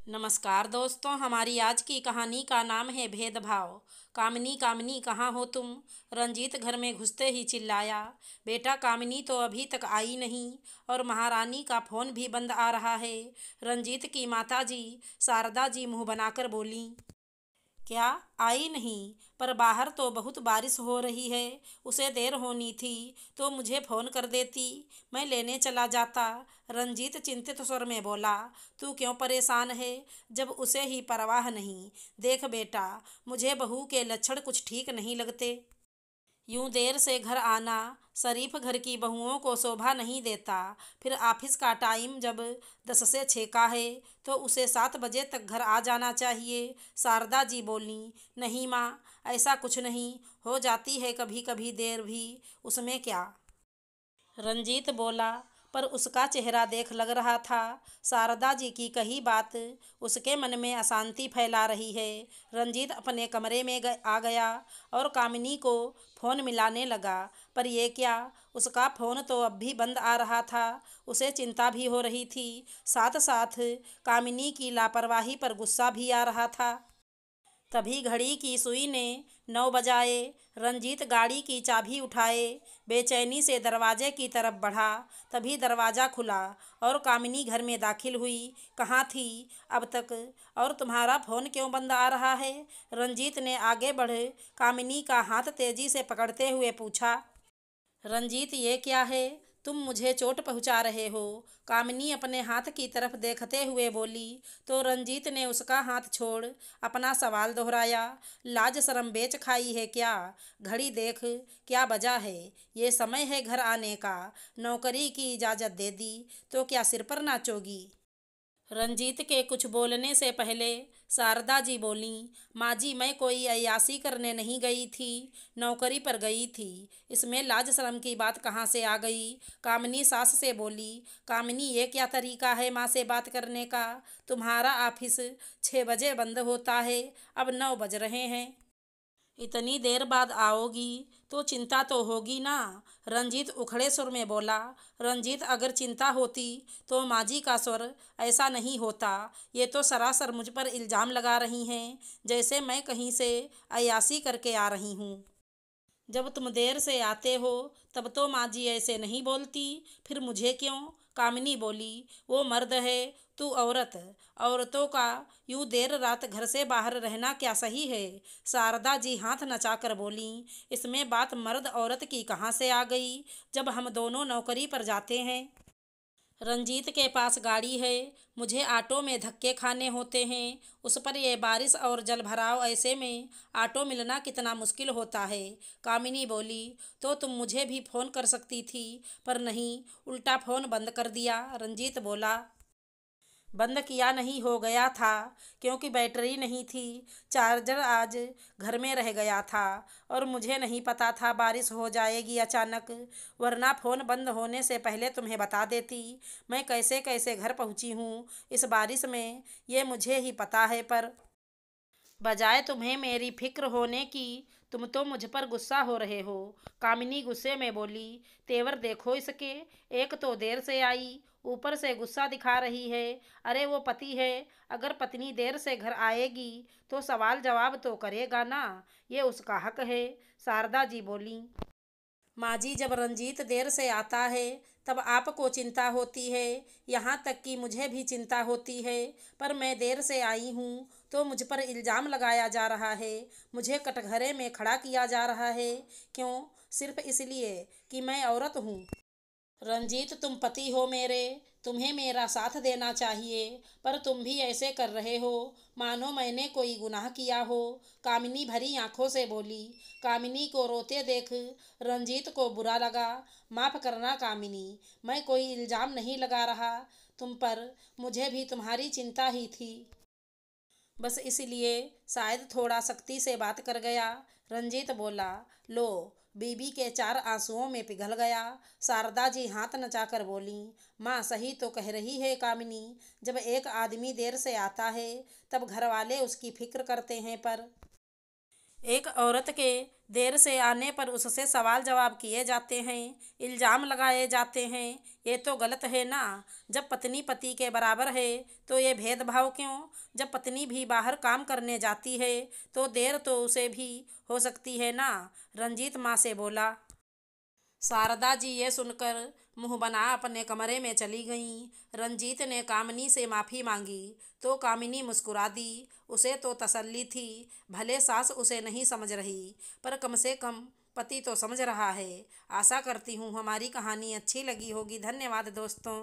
नमस्कार दोस्तों, हमारी आज की कहानी का नाम है भेदभाव। कामिनी कामिनी कहाँ हो तुम? रंजीत घर में घुसते ही चिल्लाया। बेटा, कामिनी तो अभी तक आई नहीं और महारानी का फोन भी बंद आ रहा है। रंजीत की माताजी शारदा जी मुंह बनाकर बोली। क्या आई नहीं? पर बाहर तो बहुत बारिश हो रही है। उसे देर होनी थी तो मुझे फ़ोन कर देती, मैं लेने चला जाता। रंजीत चिंतित स्वर में बोला। तू क्यों परेशान है जब उसे ही परवाह नहीं? देख बेटा, मुझे बहू के लक्षण कुछ ठीक नहीं लगते। यूं देर से घर आना शरीफ घर की बहुओं को शोभा नहीं देता। फिर ऑफिस का टाइम जब 10 से 6 का है तो उसे 7 बजे तक घर आ जाना चाहिए। शारदा जी बोली। नहीं माँ, ऐसा कुछ नहीं, हो जाती है कभी कभी देर भी, उसमें क्या। रंजीत बोला। पर उसका चेहरा देख लग रहा था शारदा जी की कही बात उसके मन में अशांति फैला रही है। रंजीत अपने कमरे में आ गया और कामिनी को फ़ोन मिलाने लगा। पर यह क्या, उसका फ़ोन तो अब भी बंद आ रहा था। उसे चिंता भी हो रही थी, साथ साथ कामिनी की लापरवाही पर गुस्सा भी आ रहा था। तभी घड़ी की सुई ने 9 बजाए। रंजीत गाड़ी की चाबी उठाए बेचैनी से दरवाजे की तरफ बढ़ा। तभी दरवाज़ा खुला और कामिनी घर में दाखिल हुई। कहाँ थी अब तक, और तुम्हारा फ़ोन क्यों बंद आ रहा है? रंजीत ने आगे बढ़े कामिनी का हाथ तेजी से पकड़ते हुए पूछा। रंजीत, ये क्या है? तुम मुझे चोट पहुंचा रहे हो? कामिनी अपने हाथ की तरफ देखते हुए बोली। तो रंजीत ने उसका हाथ छोड़ अपना सवाल दोहराया। लाज शर्म बेच खाई है क्या? घड़ी देख, क्या बजा है? ये समय है घर आने का। नौकरी की इजाज़त दे दी तो क्या सिर पर नाचोगी? रंजीत के कुछ बोलने से पहले शारदा जी बोलीं। माँ जी, मैं कोई अय्यासी करने नहीं गई थी, नौकरी पर गई थी। इसमें लाज शर्म की बात कहाँ से आ गई? कामिनी सास से बोली। कामिनी, ये क्या तरीका है माँ से बात करने का? तुम्हारा ऑफिस 6 बजे बंद होता है, अब 9 बज रहे हैं। इतनी देर बाद आओगी तो चिंता तो होगी ना? रंजीत उखड़े सुर में बोला। रंजीत, अगर चिंता होती तो माँ जी का स्वर ऐसा नहीं होता। ये तो सरासर मुझ पर इल्ज़ाम लगा रही हैं, जैसे मैं कहीं से अय्यासी करके आ रही हूँ। जब तुम देर से आते हो तब तो माँ जी ऐसे नहीं बोलती, फिर मुझे क्यों? कामिनी बोली। वो मर्द है, तू औरत। औरतों का यूं देर रात घर से बाहर रहना क्या सही है? शारदा जी हाथ नचाकर बोली। इसमें बात मर्द औरत की कहाँ से आ गई, जब हम दोनों नौकरी पर जाते हैं। रंजीत के पास गाड़ी है, मुझे ऑटो में धक्के खाने होते हैं। उस पर यह बारिश और जल भराव, ऐसे में ऑटो मिलना कितना मुश्किल होता है। कामिनी बोली। तो तुम मुझे भी फ़ोन कर सकती थी, पर नहीं, उल्टा फ़ोन बंद कर दिया। रंजीत बोला। बंद किया नहीं, हो गया था, क्योंकि बैटरी नहीं थी। चार्जर आज घर में रह गया था और मुझे नहीं पता था बारिश हो जाएगी अचानक, वरना फ़ोन बंद होने से पहले तुम्हें बता देती। मैं कैसे कैसे घर पहुंची हूँ इस बारिश में, ये मुझे ही पता है। पर बजाय तुम्हें मेरी फिक्र होने की, तुम तो मुझ पर गुस्सा हो रहे हो। कामिनी गुस्से में बोली। तेवर देखो इसके, एक तो देर से आई, ऊपर से गुस्सा दिखा रही है। अरे वो पति है, अगर पत्नी देर से घर आएगी तो सवाल जवाब तो करेगा ना, ये उसका हक है। शारदा जी बोली। माँ जी, जब रंजीत देर से आता है तब आपको चिंता होती है, यहाँ तक कि मुझे भी चिंता होती है। पर मैं देर से आई हूँ तो मुझ पर इल्ज़ाम लगाया जा रहा है, मुझे कटघरे में खड़ा किया जा रहा है। क्यों? सिर्फ इसलिए कि मैं औरत हूँ। रंजीत, तुम पति हो मेरे, तुम्हें मेरा साथ देना चाहिए, पर तुम भी ऐसे कर रहे हो मानो मैंने कोई गुनाह किया हो। कामिनी भरी आंखों से बोली। कामिनी को रोते देख रंजीत को बुरा लगा। माफ़ करना कामिनी, मैं कोई इल्ज़ाम नहीं लगा रहा तुम पर, मुझे भी तुम्हारी चिंता ही थी, बस इसलिए शायद थोड़ा सख्ती से बात कर गया। रंजीत बोला। लो, बीबी के 4 आंसुओं में पिघल गया। शारदा जी हाथ नचाकर बोली। माँ सही तो कह रही है कामिनी, जब एक आदमी देर से आता है तब घर वाले उसकी फिक्र करते हैं, पर एक औरत के देर से आने पर उससे सवाल जवाब किए जाते हैं, इल्ज़ाम लगाए जाते हैं। ये तो गलत है ना। जब पत्नी पति के बराबर है तो ये भेदभाव क्यों? जब पत्नी भी बाहर काम करने जाती है तो देर तो उसे भी हो सकती है ना, रंजीत माँ से बोला। शारदा जी ये सुनकर मुंह बना अपने कमरे में चली गईं। रंजीत ने कामिनी से माफ़ी मांगी तो कामिनी मुस्कुरा दी। उसे तो तसल्ली थी, भले सास उसे नहीं समझ रही पर कम से कम पति तो समझ रहा है। आशा करती हूँ हमारी कहानी अच्छी लगी होगी। धन्यवाद दोस्तों।